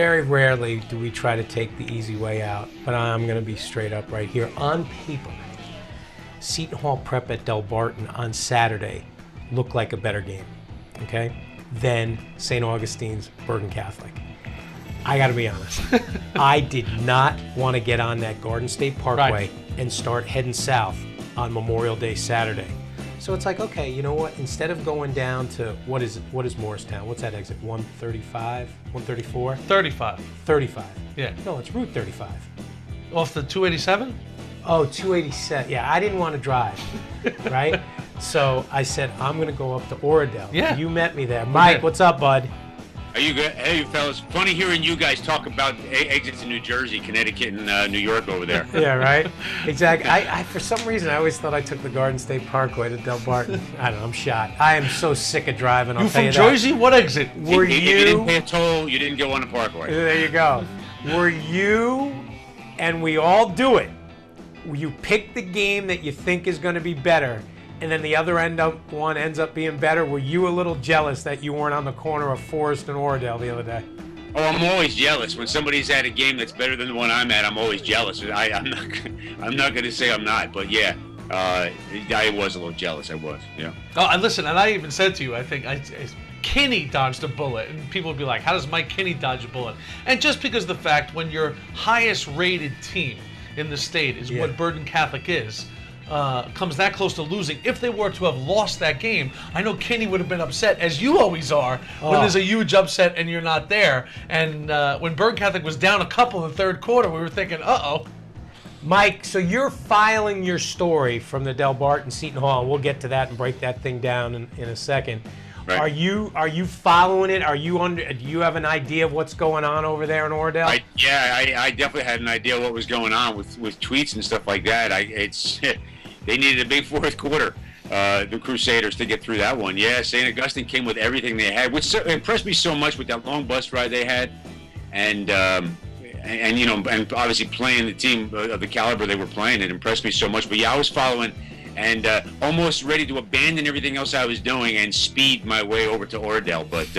very rarely do we try to take the easy way out, but I'm going to be straight up right here. On paper, Seton Hall Prep at Del Barton on Saturday looked like a better game, okay, than St. Augustine's Bergen Catholic. I got to be honest. I did not want to get on that Garden State Parkway and start heading south on Memorial Day Saturday. So it's like, okay, you know what? Instead of going down to, what is Morristown? What's that exit? 135? 134? 35. 35. Yeah. No, it's Route 35. Off the 287? Oh, 287. Yeah, I didn't want to drive, right? So I said, I'm going to go up to Oradell. Yeah. You met me there. Mike, what's up, bud? Are you good? Hey, fellas. Funny hearing you guys talk about exits in New Jersey, Connecticut, and New York over there. Yeah, right? Exactly. I for some reason, I always thought I took the Garden State Parkway to Del Barton. I don't know. I'm shot. I am so sick of driving. I'll tell you that. You from Jersey? What exit? Were you didn't pay a toll. You didn't go on the Parkway. There you go. Were you, and we all do it, you pick the game that you think is going to be better, and then the other one ends up being better. Were you a little jealous that you weren't on the corner of Forest and Oradell the other day? Oh, I'm always jealous. When somebody's at a game that's better than the one I'm at, I'm always jealous. I'm not going to say I'm not, but yeah, I was a little jealous. I was, yeah. Oh, and listen, and I even said to you, I think Kinney dodged a bullet, and people would be like, how does Mike Kinney dodge a bullet? And just because of the fact when your highest rated team in the state is what Bergen Catholic is, comes that close to losing. If they were to have lost that game, I know Kinney would have been upset, as you always are, when there's a huge upset and you're not there. And when Bergen Catholic was down a couple in the third quarter, we were thinking, uh-oh. Mike, so you're filing your story from the Del Barton Seton Hall. We'll get to that and break that thing down in a second. Right. Are you following it? Do you have an idea of what's going on over there in Oradell? I definitely had an idea what was going on with tweets and stuff like that. They needed a big fourth quarter, the Crusaders, to get through that one. Yeah, St. Augustine came with everything they had, which impressed me so much with that long bus ride they had, and obviously playing the team of the caliber they were playing. It impressed me so much. But yeah, I was following and almost ready to abandon everything else I was doing and speed my way over to Oradell. But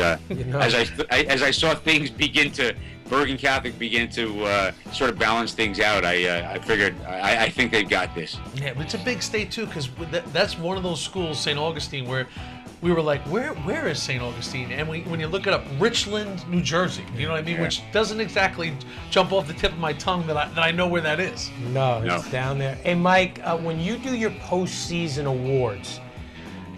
as I saw things Bergen Catholic began to sort of balance things out, I figured I think they've got this. Yeah, but it's a big state too, because that's one of those schools, St. Augustine, where we were like, where is St. Augustine? And when you look it up, Richland, New Jersey, you know what I mean? Yeah. Which doesn't exactly jump off the tip of my tongue that I know where that is. No, it's down there. Hey, Mike, when you do your postseason awards,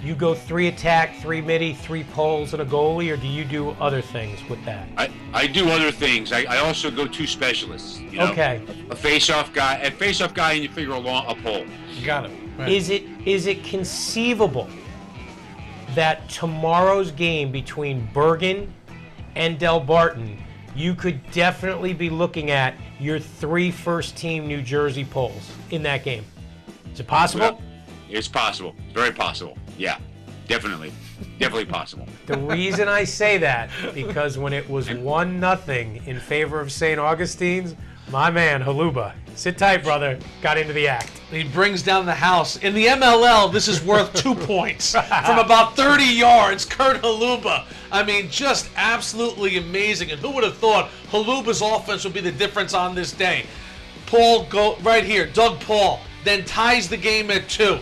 you go 3 attack, 3 midi, 3 poles, and a goalie, or do you do other things with that? I do other things. I also go 2 specialists. You know? Okay. A face-off guy, and you figure a pole. You got it. Right. Is it conceivable that tomorrow's game between Bergen and Del Barton, you could definitely be looking at your 3 first-team New Jersey poles in that game? Is it possible? Well, it's possible. Very possible. Yeah, definitely possible. The reason I say that, because when it was 1-0 in favor of St. Augustine's, my man Haluba, sit tight, brother, got into the act. He brings down the house. In the MLL, this is worth 2 points. From about 30 yards, Kurt Haluba. I mean, just absolutely amazing. And who would have thought Haluba's offense would be the difference on this day? Paul, go right here, Doug Paul, then ties the game at 2.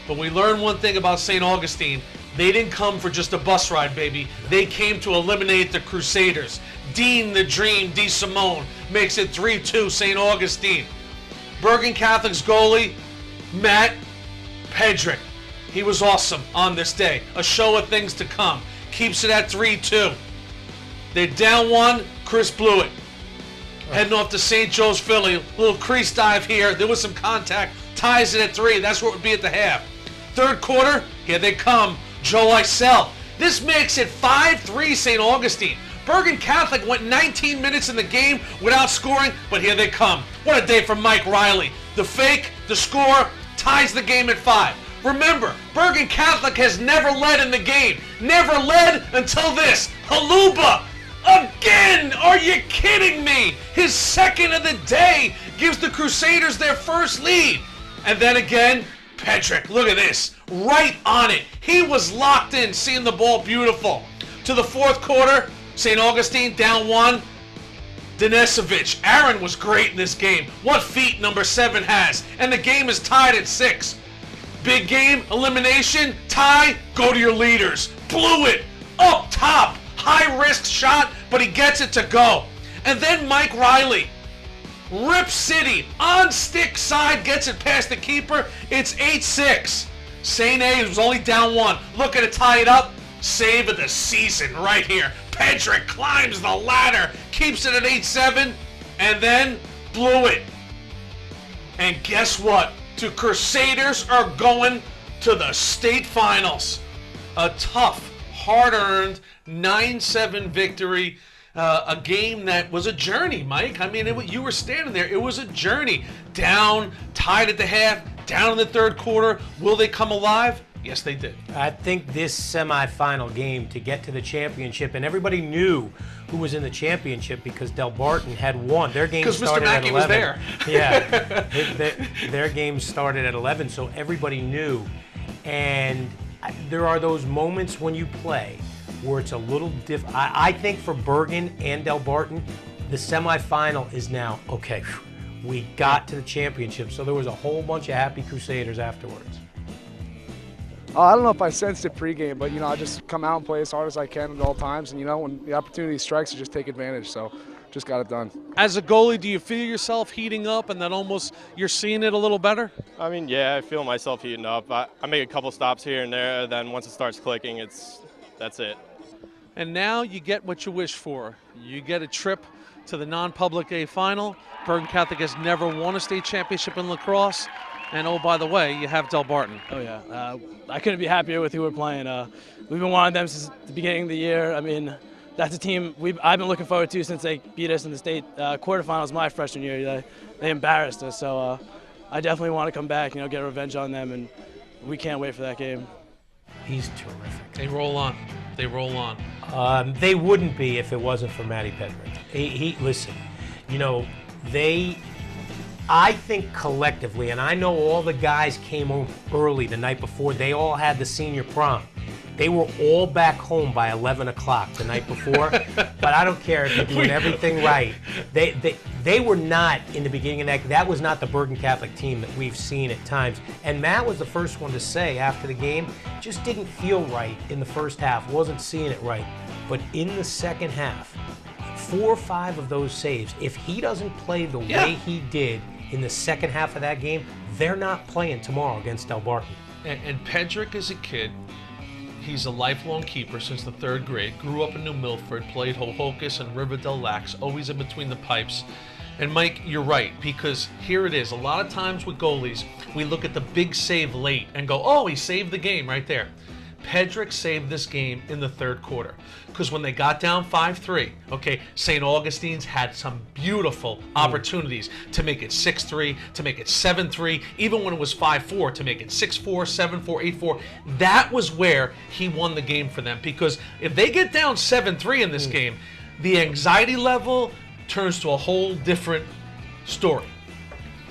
But we learned one thing about St. Augustine. They didn't come for just a bus ride, baby. They came to eliminate the Crusaders. Dean the Dream DeSimone makes it 3-2 St. Augustine. Bergen Catholic's goalie, Matt Pedrick. He was awesome on this day. A show of things to come. Keeps it at 3-2. They're down 1. Chris Blewett. Heading off to St. Joe's, Philly. Little crease dive here. There was some contact. Ties it at 3. That's where it would be at the half. Third quarter, here they come. Joe Isel. This makes it 5-3 St. Augustine. Bergen Catholic went 19 minutes in the game without scoring, but here they come. What a day for Mike Riley. The fake, the score, ties the game at 5. Remember, Bergen Catholic has never led in the game. Never led until this. Haluba! Again! Are you kidding me? His second of the day gives the Crusaders their first lead. And then again, Pedrick, look at this. Right on it. He was locked in, seeing the ball beautiful. To the fourth quarter, St. Augustine down 1. Denisovich, Aaron was great in this game. What feat number 7 has. And the game is tied at 6. Big game, elimination, tie, go to your leaders. Blew it, up top, high risk shot, but he gets it to go. And then Mike Riley, Rip City, on stick side, gets it past the keeper. It's 8-6. St. A was only down 1. Looking to tie it up. Save of the season right here. Pedrick climbs the ladder, keeps it at 8-7, and then blew it. And guess what? The Crusaders are going to the state finals. A tough, hard-earned 9-7 victory. A game that was a journey, Mike. I mean, you were standing there. It was a journey. Down, tied at the half, down in the third quarter. Will they come alive? Yes, they did. I think this semifinal game to get to the championship, and everybody knew who was in the championship because Del Barton had won. Their game started at 11. Because Mr. Mackey was there. Yeah. Their game started at 11, so everybody knew. And there are those moments when you play where it's a little different. I think for Bergen and Del Barton, the semifinal is now, okay, we got to the championship. So there was a whole bunch of happy Crusaders afterwards. I don't know if I sensed it pregame, but, I just come out and play as hard as I can at all times. And, when the opportunity strikes, you just take advantage. So just got it done. As a goalie, do you feel yourself heating up and that almost you're seeing it a little better? I mean, yeah, I feel myself heating up. I make a couple stops here and there. Then once it starts clicking, that's it. And now you get what you wish for. You get a trip to the non-public A final. Bergen Catholic has never won a state championship in lacrosse. And, oh, by the way, you have Del Barton. Oh, yeah. I couldn't be happier with who we're playing. We've been wanting them since the beginning of the year. I mean, that's a team I've been looking forward to since they beat us in the state quarterfinals my freshman year. They embarrassed us. So I definitely want to come back, get revenge on them, and we can't wait for that game. He's terrific. They roll on. They roll on. They wouldn't be if it wasn't for Matty Pedrick. Listen, I think collectively, and I know all the guys came home early the night before. They all had the senior prom. They were all back home by 11 o'clock the night before. But I don't care if you're doing everything right. They were not in the beginning of that. That was not the Bergen Catholic team that we've seen at times. And Matt was the first one to say after the game, just didn't feel right in the first half. Wasn't seeing it right. But in the second half, 4 or 5 of those saves, if he doesn't play the way he did in the second half of that game, they're not playing tomorrow against Del Barton. And Pedrick is a kid. He's a lifelong keeper since the 3rd grade. Grew up in New Milford, played Hohokus and Riverdale Lacs, always in between the pipes. And Mike, you're right, because here it is. A lot of times with goalies, we look at the big save late and go, oh, he saved the game right there. Pedrick saved this game in the 3rd quarter. Because when they got down 5-3, St. Augustine's had some beautiful opportunities to make it 6-3, to make it 7-3, even when it was 5-4, to make it 6-4, 7-4, 8-4. That was where he won the game for them. Because if they get down 7-3 in this game, the anxiety level turns to a whole different story.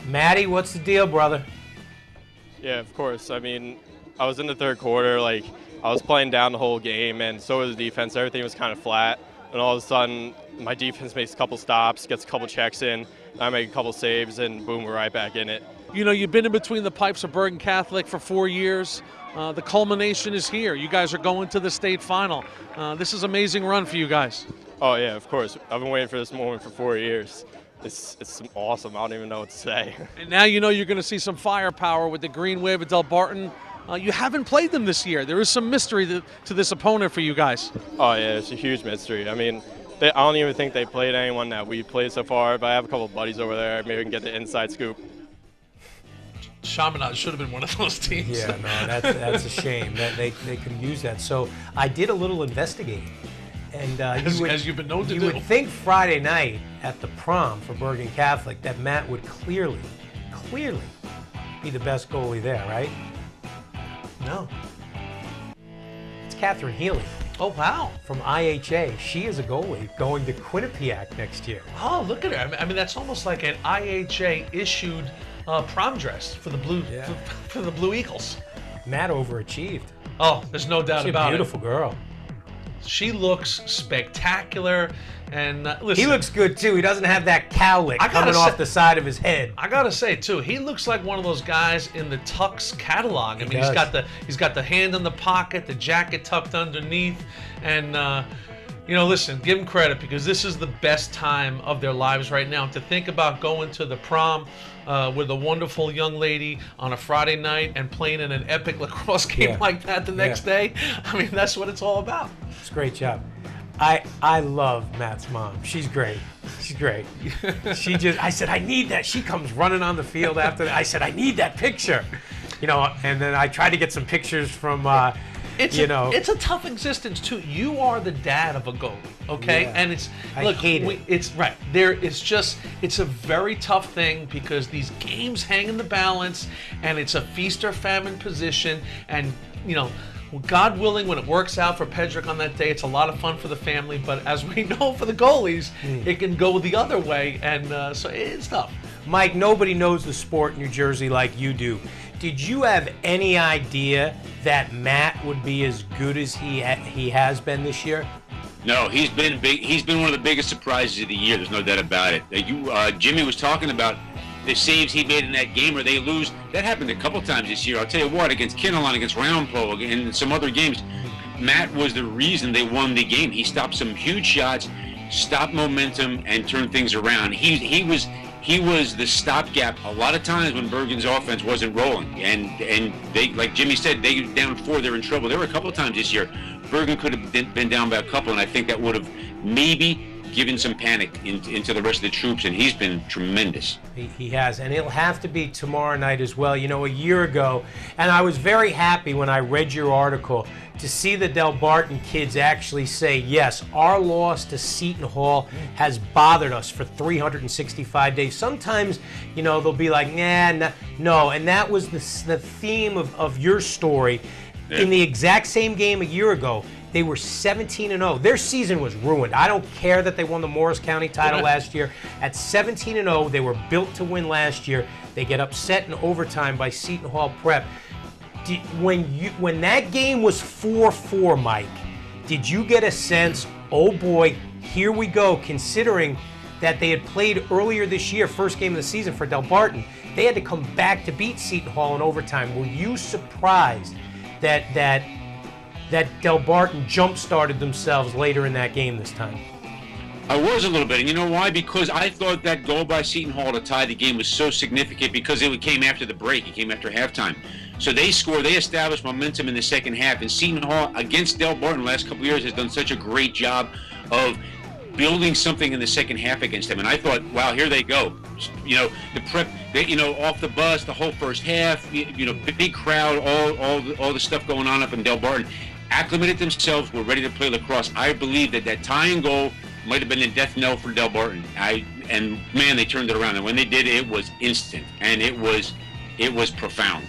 Matty, what's the deal, brother? Yeah, of course. I mean, I was in the 3rd quarter, I was playing down the whole game, and so was the defense. Everything was kind of flat, and all of a sudden, my defense makes a couple stops, gets a couple checks in, I make a couple saves, and boom, we're right back in it. You've been in between the pipes of Bergen Catholic for 4 years. The culmination is here. You guys are going to the state final. This is an amazing run for you guys. Oh, yeah, of course. I've been waiting for this moment for 4 years. It's awesome. I don't even know what to say. And now you're going to see some firepower with the Green Wave of Del Barton. You haven't played them this year. There is some mystery to this opponent for you guys. Oh, yeah, it's a huge mystery. I mean, I don't even think they played anyone that we've played so far, but I have a couple of buddies over there. Maybe we can get the inside scoop. Chaminade should have been one of those teams. Yeah, no, that's a shame. They could use that. So I did a little investigating. And as you've been known to do. You would think Friday night at the prom for Bergen Catholic that Matt would clearly be the best goalie there, right? No. It's Catherine Healy. Oh, wow. From IHA. She is a goalie going to Quinnipiac next year. Oh, look at her. I mean, that's almost like an IHA-issued prom dress for the Blue for the Blue Eagles. Matt overachieved. Oh, there's no doubt about it. She's a beautiful girl. She looks spectacular. And listen, he looks good too. He doesn't have that cowlick coming off the side of his head. I gotta say too, he looks like one of those guys in the Tux catalog. I mean, he's got the hand in the pocket, the jacket tucked underneath, and listen, give him credit because this is the best time of their lives right now. To think about going to the prom with a wonderful young lady on a Friday night and playing in an epic lacrosse game like that the next day. I mean, that's what it's all about. It's a great job. I love Matt's mom. She's great. She's great. I said, I need that. She comes running on the field after that. I said, I need that picture. And then I tried to get some pictures from, it's a tough existence too. You are the dad of a goalie, okay? Yeah. And it's a very tough thing because these games hang in the balance and it's a feast or famine position and, God willing, when it works out for Pedrick on that day, it's a lot of fun for the family. But as we know for the goalies, it can go the other way, and so it's tough. Mike, nobody knows the sport in New Jersey like you do. Did you have any idea that Matt would be as good as he has been this year? No, he's been big. He's been one of the biggest surprises of the year. There's no doubt about it. Jimmy was talking about the saves he made in that game, or they lose. That happened a couple times this year. I'll tell you what, against Kinnelon, against Roundpole, and some other games, Matt was the reason they won the game. He stopped some huge shots, stopped momentum, and turned things around. He was the stopgap a lot of times when Bergen's offense wasn't rolling. And they, like Jimmy said, they down 4, they're in trouble. There were a couple of times this year Bergen could have been down by a couple, and I think that would have maybe given some panic into the rest of the troops, and he's been tremendous. He has, and it'll have to be tomorrow night as well. A year ago, and I was very happy when I read your article to see the Del Barton kids actually say, yes, our loss to Seton Hall has bothered us for 365 days. Sometimes, they'll be like, nah, no, and that was the theme of your story. Yeah. In the exact same game a year ago, they were 17-0. Their season was ruined. I don't care that they won the Morris County title last year. At 17-0, they were built to win last year. They get upset in overtime by Seton Hall Prep. When that game was 4-4, Mike, did you get a sense, oh boy, here we go, considering that they had played earlier this year, first game of the season for Del Barton. They had to come back to beat Seton Hall in overtime. Were you surprised that Del Barton jump-started themselves later in that game this time? I was a little bit, and you know why? Because I thought that goal by Seton Hall to tie the game was so significant because it came after the break. It came after halftime. So they scored, they established momentum in the second half, and Seton Hall, against Del Barton the last couple of years, has done such a great job of building something in the second half against them. And I thought, wow, here they go. The prep, off the bus, the whole first half, big crowd, all the stuff going on up in Del Barton. Acclimated themselves, were ready to play lacrosse. I believe that tying goal might have been a death knell for Del Barton. Man, they turned it around. And when they did, it was instant. And it was profound.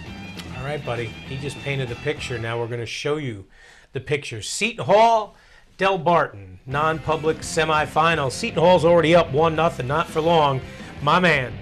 All right, buddy. He just painted the picture. Now we're going to show you the picture. Seton Hall, Del Barton, non-public semifinal. Seton Hall's already up 1-0, not for long. My man,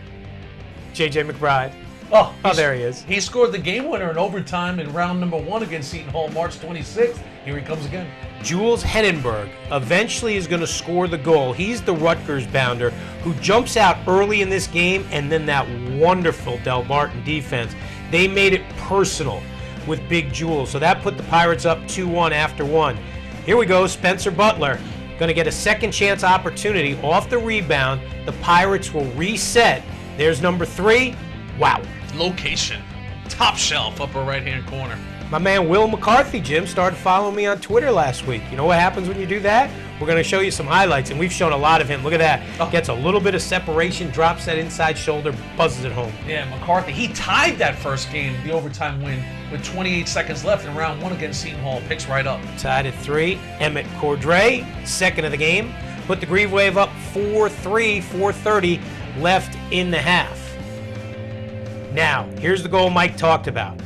J.J. McBride. Oh, there he is. He scored the game winner in overtime in round number 1 against Seton Hall, March 26th. Here he comes again. Jules Hennenberg eventually is going to score the goal. He's the Rutgers bounder who jumps out early in this game, and then that wonderful Del Barton defense. They made it personal with Big Jules. So that put the Pirates up 2-1 after 1. Here we go, Spencer Butler. Going to get a second chance opportunity off the rebound. The Pirates will reset. There's number 3. Wow. Location. Top shelf, upper right-hand corner. My man Will McCarthy, Jim, started following me on Twitter last week. You know what happens when you do that? We're going to show you some highlights, and we've shown a lot of him. Look at that. Gets a little bit of separation, drops that inside shoulder, buzzes it home. Yeah, McCarthy, he tied that first game, the overtime win, with 28 seconds left in round 1 against Seton Hall. Picks right up. Tied at 3. Emmett Cordray, second of the game. Put the Grieve Wave up 4-3, 4:30 left in the half. Now, here's the goal Mike talked about.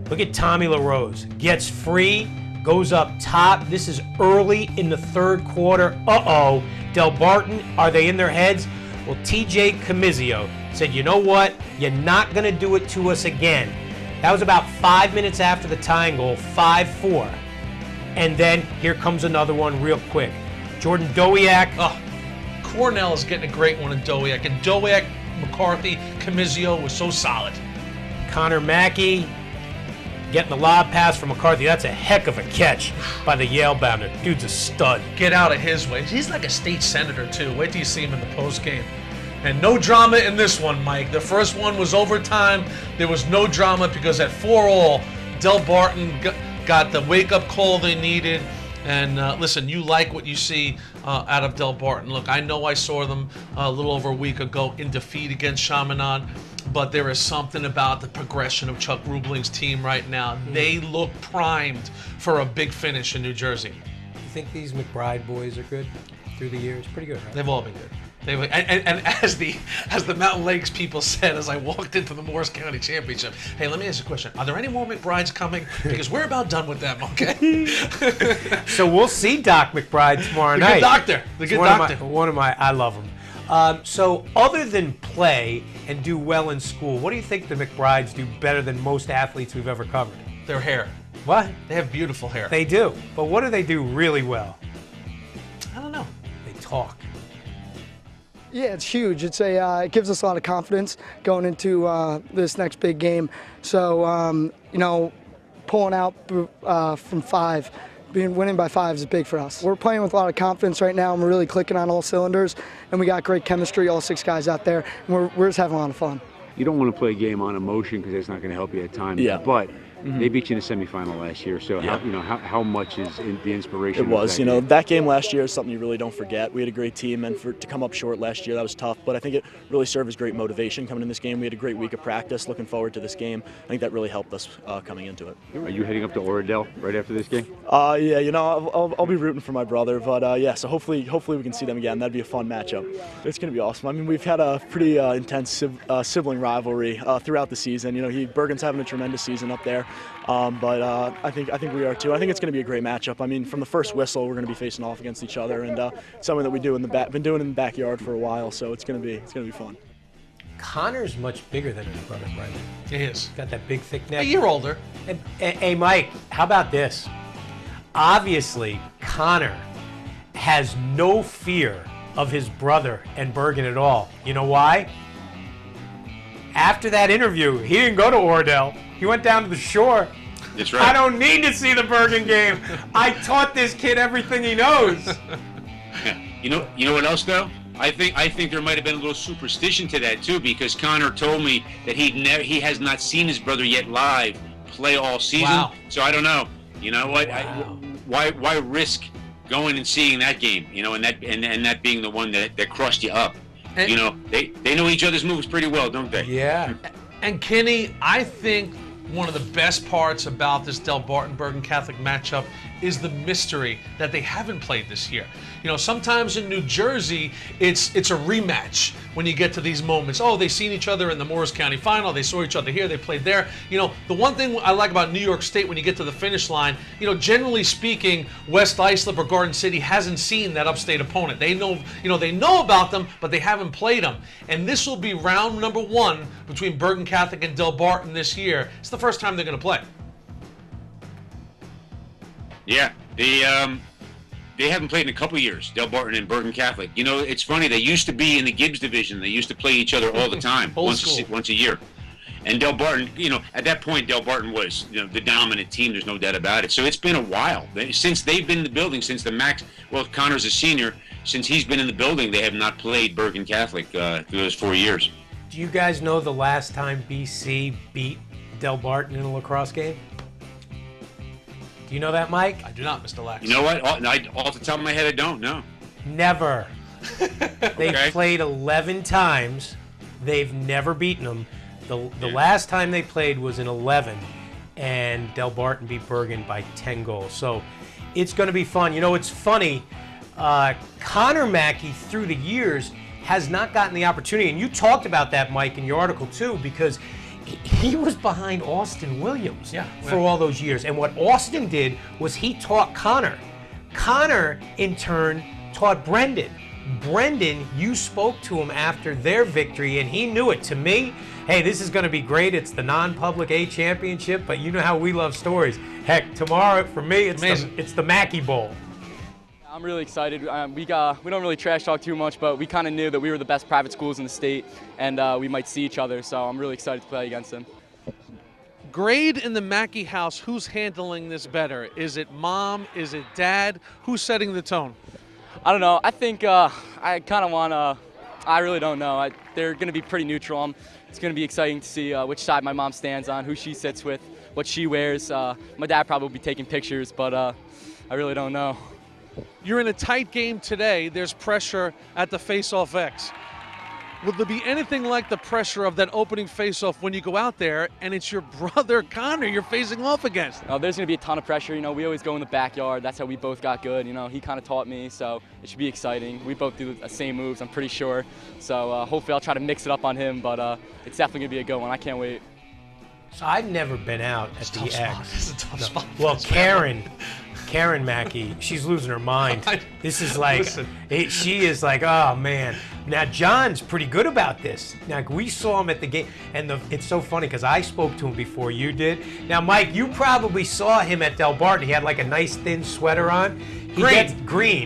Look at Tommy LaRose. Gets free, goes up top. This is early in the third quarter. Uh-oh. Del Barton, are they in their heads? Well, TJ Camizio said, you know what? You're not going to do it to us again. That was about 5 minutes after the tying goal, 5-4. And then here comes another one real quick. Jordan Dowiak. Oh, Cornell is getting a great one in Dowiak. And Dowiak, McCarthy, Camizio was so solid. Connor Mackey getting the lob pass from McCarthy. That's a heck of a catch by the Yale bounder. Dude's a stud. Get out of his way. He's like a state senator, too. Wait till you see him in the post game. And no drama in this one, Mike. The first one was overtime. There was no drama because at 4-all, Del Barton got the wake-up call they needed. And listen, you like what you see out of Del Barton. Look, I know I saw them a little over a week ago in defeat against Chaminade, but there is something about the progression of Chuck Rubling's team right now. They look primed for a big finish in New Jersey. You think these McBride boys are good through the years? Pretty good, right? They've all been good. And as the Mountain Lakes people said as I walked into the Morris County Championship, hey, let me ask you a question. Are there any more McBrides coming? Because we're about done with them, okay? So we'll see Doc McBride tomorrow night. Good doctor. The good doctor. I love him. So other than play and do well in school, what do you think the McBrides do better than most athletes we've ever covered? Their hair. What? They have beautiful hair. They do. But what do they do really well? I don't know. They talk. Yeah, it's huge. It gives us a lot of confidence going into this next big game. So, pulling out from 5, winning by 5 is big for us. We're playing with a lot of confidence right now, and we're really clicking on all cylinders. And we got great chemistry, all 6 guys out there, and we're just having a lot of fun. You don't want to play a game on emotion because that's not going to help you at times. Yeah. But they beat you in the semifinal last year, so how much is the inspiration? It was, that game last year is something you really don't forget. We had a great team, and to come up short last year, that was tough. But I think it really served as great motivation coming in this game. We had a great week of practice, looking forward to this game. I think that really helped us coming into it. Are you heading up to Oradell right after this game? Yeah, I'll be rooting for my brother, but yeah, so hopefully we can see them again. That'd be a fun matchup. It's going to be awesome. I mean, we've had a pretty intense sibling rivalry throughout the season. Bergen's having a tremendous season up there. But I think we are too. I think it's going to be a great matchup. I mean, from the first whistle, we're going to be facing off against each other, and it's something that we do been doing in the backyard for a while. So it's going to be fun. Connor's much bigger than his brother, Brendan. He is. Got that big, thick neck. A year older. Hey, Mike, how about this? Obviously, Connor has no fear of his brother and Bergen at all. You know why? After that interview, he didn't go to Oradell. He went down to the shore. That's right. I don't need to see the Bergen game. I taught this kid everything he knows. You know what else though? I think there might have been a little superstition to that too, because Connor told me that he has not seen his brother yet live play all season. Wow. So I don't know. You know what? Wow. Why risk going and seeing that game? And that being the one that crushed you up. And, they know each other's moves pretty well, don't they? Yeah. And Kinney, I think one of the best parts about this Del Barton-Bergen Catholic matchup is the mystery that they haven't played this year. Sometimes in New Jersey, it's a rematch when you get to these moments. Oh, they've seen each other in the Morris County final. They saw each other here. They played there. The one thing I like about New York State when you get to the finish line, generally speaking, West Islip or Garden City hasn't seen that upstate opponent. They know about them, but they haven't played them. And this will be round number 1 between Bergen Catholic and Del Barton this year. It's the first time they're going to play. Yeah, they haven't played in a couple years, Del Barton and Bergen Catholic. It's funny, they used to be in the Gibbs division. They used to play each other all the time, once a year. And Del Barton, at that point, Del Barton was the dominant team. There's no doubt about it. So it's been a while. Since they've been in the building, since Connor's a senior, since he's been in the building, they have not played Bergen Catholic through those 4 years. Do you guys know the last time BC beat Del Barton in a lacrosse game? Do you know that, Mike? I do not, Mr. Lax. You know what? Off the top of my head, I don't know. Never. They've played 11 times. They've never beaten them. The last time they played was in 11, and Del Barton beat Bergen by 10 goals. So it's going to be fun. It's funny. Connor Mackey, through the years, has not gotten the opportunity. And you talked about that, Mike, in your article, too, because he was behind Austin Williams for all those years. And what Austin did was he taught Connor. Connor, in turn, taught Brendan. Brendan, you spoke to him after their victory, and he knew it. To me, Hey, this is going to be great. It's the non-public A championship, but you know how we love stories. Heck, tomorrow for me, it's the Mackey Bowl. I'm really excited. We don't really trash talk too much, but we kind of knew that we were the best private schools in the state, and we might see each other. So I'm really excited to play against them. Grade in the Mackey house, who's handling this better? Is it mom? Is it dad? Who's setting the tone? I don't know. I think I kind of want to. I really don't know. They're going to be pretty neutral. It's going to be exciting to see which side my mom stands on, who she sits with, what she wears. My dad probably will be taking pictures, but I really don't know. You're in a tight game today. There's pressure at the face-off X. Will there be anything like the pressure of that opening face-off when you go out there and it's your brother Connor you're facing off against? There's going to be a ton of pressure. We always go in the backyard. That's how we both got good. He kind of taught me, so it should be exciting. We both do the same moves, I'm pretty sure. So hopefully I'll try to mix it up on him, but it's definitely going to be a good one. I can't wait. So I've never been out at the X. It's a tough spot. Well, Karen Mackey, she's losing her mind. This is like, she is like, oh man. Now John's pretty good about this. Now we saw him at the game, and it's so funny because I spoke to him before you did. Now Mike, you probably saw him at Del Barton. He had like a nice thin sweater on. Green.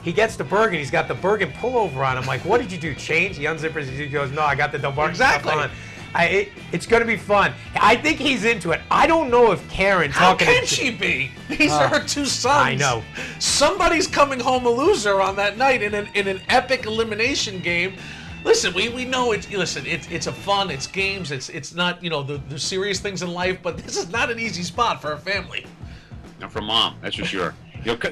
He gets the Bergen. He's got the Bergen pullover on. I'm like, what did you do? Change? He unzippers. He goes, no, I got the Del Barton stuff on. It's going to be fun. I think he's into it. I don't know if Karen How can she be? These are her two sons. I know. Somebody's coming home a loser on that night in an epic elimination game. Listen, we know it's a fun, it's games, it's not, the serious things in life, but this is not an easy spot for a family. Not for mom, that's for sure.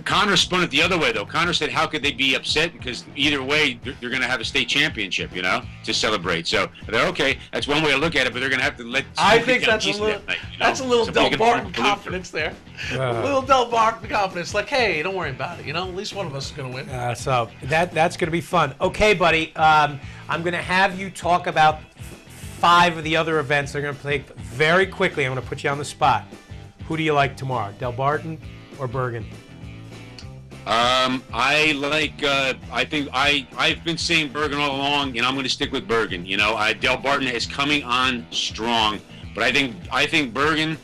Connor spun it the other way, though. Connor said, how could they be upset? Because either way, they're going to have a state championship, to celebrate. So they're okay. That's one way to look at it, but they're going to have to let. I think that's a little Del Barton confidence there. A little Del Barton confidence, like, hey, don't worry about it. At least one of us is going to win. So that's going to be fun. Okay, buddy. I'm going to have you talk about 5 of the other events they're going to play very quickly. I'm going to put you on the spot. Who do you like tomorrow, Del Barton or Bergen? I've been saying Bergen all along, and I'm going to stick with Bergen. Del Barton is coming on strong, but I think Bergen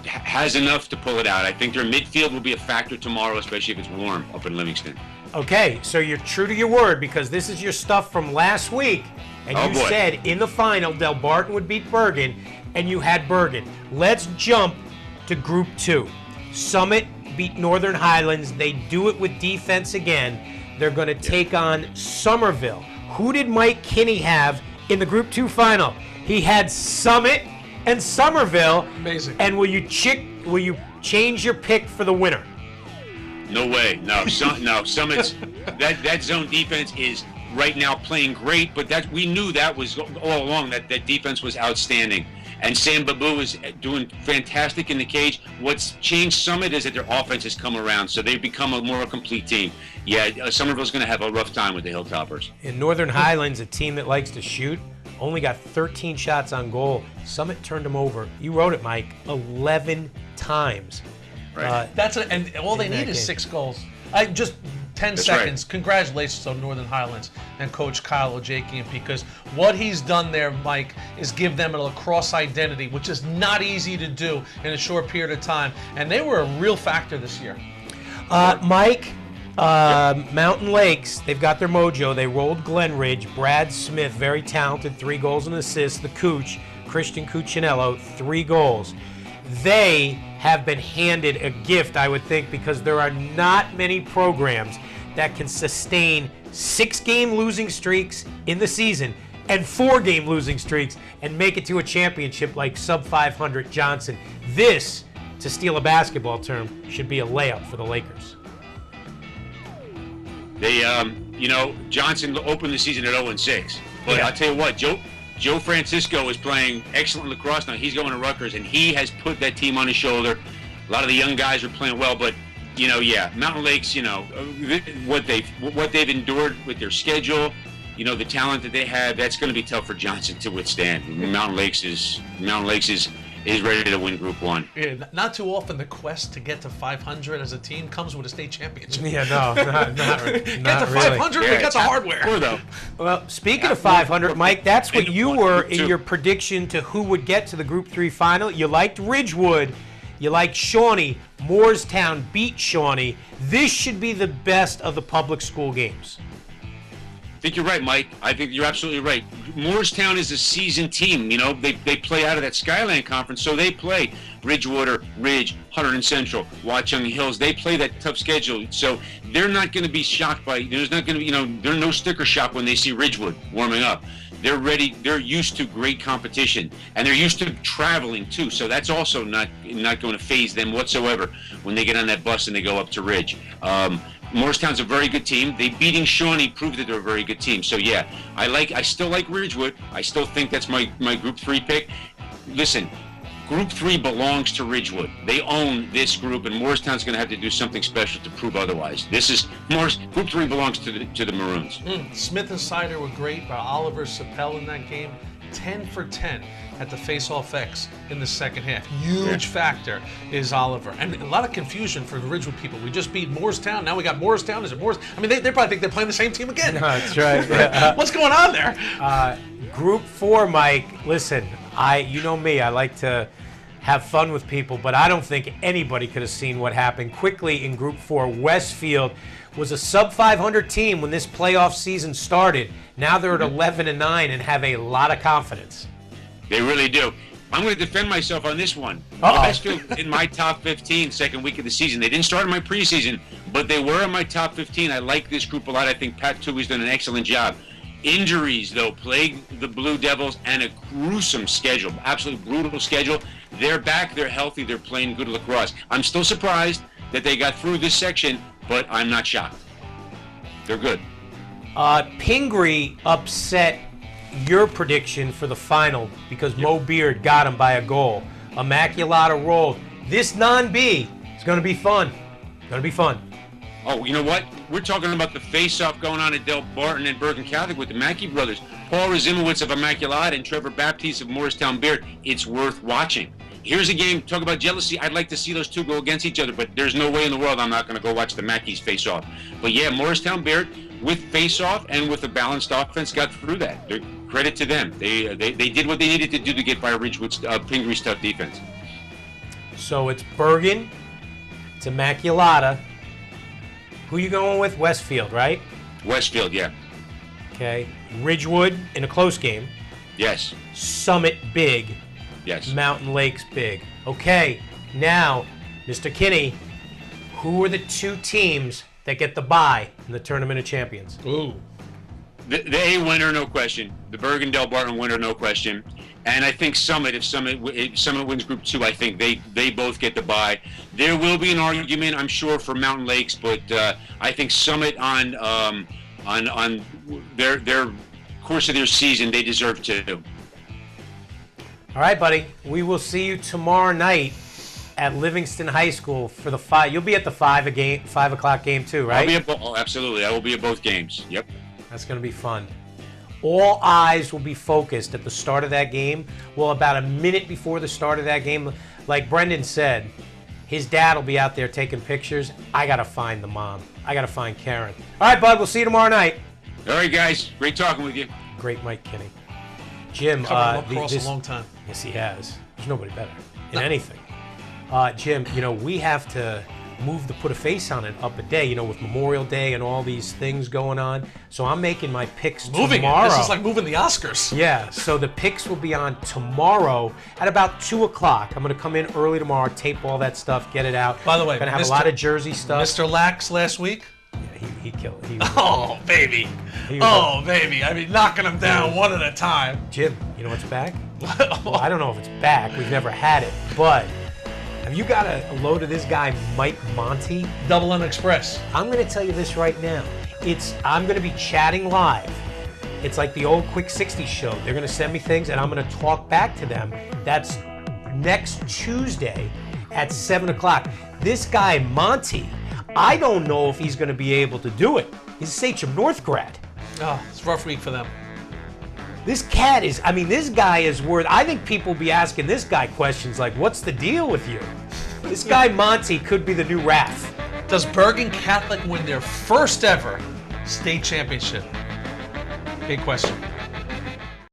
has enough to pull it out. I think their midfield will be a factor tomorrow, especially if it's warm up in Livingston. Okay, so you're true to your word because this is your stuff from last week, and you said in the final Del Barton would beat Bergen, and you had Bergen. Let's jump to Group 2. Summit beat Northern Highlands. They do it with defense again. They're going to take on Somerville. Who did Mike Kinney have in the Group 2 final? He had Summit and Somerville. Amazing. And will you change your pick for the winner? No way. No. Summit's that zone defense is right now playing great, but we knew that was all along that defense was outstanding. And Sam Babu is doing fantastic in the cage. What's changed Summit is that their offense has come around, so they've become a more complete team. Yeah, Somerville's going to have a rough time with the Hilltoppers. In Northern Highlands, a team that likes to shoot, only got 13 shots on goal. Summit turned them over. You wrote it, Mike, 11 times. Right. And all they need is 6 goals. Just 10 That's seconds. Right. Congratulations on Northern Highlands and Coach Kyle Ojakian, because what he's done there, Mike, is give them a lacrosse identity, which is not easy to do in a short period of time. And they were a real factor this year. Mike, Mountain Lakes, they've got their mojo. They rolled Glen Ridge. Brad Smith, very talented, 3 goals and assists. The Cooch, Christian Cuccinello, 3 goals. They have been handed a gift, I would think, because there are not many programs that can sustain 6-game losing streaks in the season and 4-game losing streaks and make it to a championship like sub-500 Johnson. This, to steal a basketball term, should be a layup for the Lakers. They, Johnson opened the season at 0-6. But I'll tell you what, Joe Francisco is playing excellent lacrosse now. He's going to Rutgers, and he has put that team on his shoulder. A lot of the young guys are playing well, but Mountain Lakes, what they've endured with their schedule, the talent that they have, that's going to be tough for Johnson to withstand. Mountain Lakes is is ready to win Group 1. Yeah, not too often the quest to get to 500 as a team comes with a state championship. Yeah, no, not Get to really. 500, we got the hardware. Poor, though. Well, speaking of 500, Mike, that's what you were in your prediction to who would get to the Group 3 final. You liked Ridgewood. You liked Shawnee. Moorestown beat Shawnee. This should be the best of the public school games. I think you're right, Mike. I think you're absolutely right. Moorestown is a seasoned team. You know, they play out of that Skyland Conference, so they play Ridgewater, Ridge, Hunterdon Central, Watchung Hills. They play that tough schedule, so they're not going to be shocked by. There's not going to be, there's no sticker shock when they see Ridgewood warming up. They're ready. They're used to great competition, and they're used to traveling too. So that's also not going to faze them whatsoever when they get on that bus and they go up to Ridge. Moorestown's a very good team. They beating Shawnee proved that they're a very good team. So yeah, I still like Ridgewood. I still think that's my Group 3 pick. Listen, Group 3 belongs to Ridgewood. They own this group, and Moorestown's going to have to do something special to prove otherwise. Group 3 belongs to the Maroons. Smith and Sider were great, but Oliver Sapel in that game, 10 for 10 at the face-off X in the second half. Huge factor is Oliver. And a lot of confusion for the Ridgewood people. We just beat Moorestown. Now we got Moorestown. Is it Moores? I mean, they probably think they're playing the same team again. No, that's right. Yeah. What's going on there? Group 4, Mike, listen, you know me, I like to have fun with people, but I don't think anybody could have seen what happened quickly in Group 4. Westfield was a sub-500 team when this playoff season started. Now they're at 11-9 and have a lot of confidence. They really do. I'm going to defend myself on this one. Westfield in my top 15 second week of the season. They didn't start in my preseason, but they were in my top 15. I like this group a lot. I think Pat Tui's done an excellent job. Injuries, though, plagued the Blue Devils, and a gruesome schedule, absolutely brutal schedule. They're back, they're healthy, they're playing good lacrosse. I'm still surprised that they got through this section, but I'm not shocked. They're good. Pingree upset your prediction for the final because Mo Beard got him by a goal. Immaculata rolled. This non-B is going to be fun. Going to be fun. Oh, you know what? We're talking about the face-off going on at Del Barton and Bergen Catholic with the Mackey brothers. Paul Razimowitz of Immaculata and Trevor Baptiste of Morristown Beard. It's worth watching. Here's a game, talk about jealousy. I'd like to see those two go against each other, but there's no way in the world I'm not going to go watch the Mackeys face-off. But yeah, Morristown Beard with face-off and with a balanced offense got through that. Credit to them. They did what they needed to do to get by Ridgewood's Pingree's tough defense. So it's Bergen, it's Immaculata. Who you going with? Westfield, right? Westfield, yeah. Okay. Ridgewood in a close game. Yes. Summit big. Yes. Mountain Lakes big. Okay. Now, Mr. Kinney, who are the two teams that get the bye in the Tournament of Champions? Ooh. The A winner, no question. The Bergen Del Barton winner, no question. And I think Summit, if Summit wins Group 2, I think they both get the bye. There will be an argument, I'm sure, for Mountain Lakes, but I think Summit on their course of their season, they deserve to. All right, buddy. We will see you tomorrow night at Livingston High School for the 5. You'll be at the 5 o'clock game too, right? Absolutely. I will be at both games. Yep. That's going to be fun. All eyes will be focused at the start of that game. Well, about a minute before the start of that game, like Brendan said, his dad will be out there taking pictures. I got to find the mom. I got to find Karen. All right, bud, we'll see you tomorrow night. All right, guys. Great talking with you. Great Mike Kinney. Jim, covered lacrosse a long time. Yes, he has. There's nobody better in anything. Jim, we have to move the Put a Face on It up a day, with Memorial Day and all these things going on. So I'm making my picks tomorrow. This is like moving the Oscars. Yeah, so the picks will be on tomorrow at about 2 o'clock. I'm going to come in early tomorrow, tape all that stuff, get it out. By the way, going to have a lot of Jersey stuff. Mr. Lax last week? Yeah, he killed it. Oh, baby. Baby. I mean, knocking them down one at a time. Jim, you know what's back? Well, I don't know if it's back. We've never had it, but have you got a load of this guy, Mike Monty? Double M Express. I'm going to tell you this right now. I'm going to be chatting live. It's like the old Quick 60 show. They're going to send me things, and I'm going to talk back to them. That's next Tuesday at 7 o'clock. This guy, Monty, I don't know if he's going to be able to do it. He's a Sachem North grad. Oh, it's a rough week for them. This cat is, I mean, this guy is worth, I think people will be asking this guy questions like, what's the deal with you? This guy Monty could be the new Raph. Does Bergen Catholic win their first ever state championship? Big question.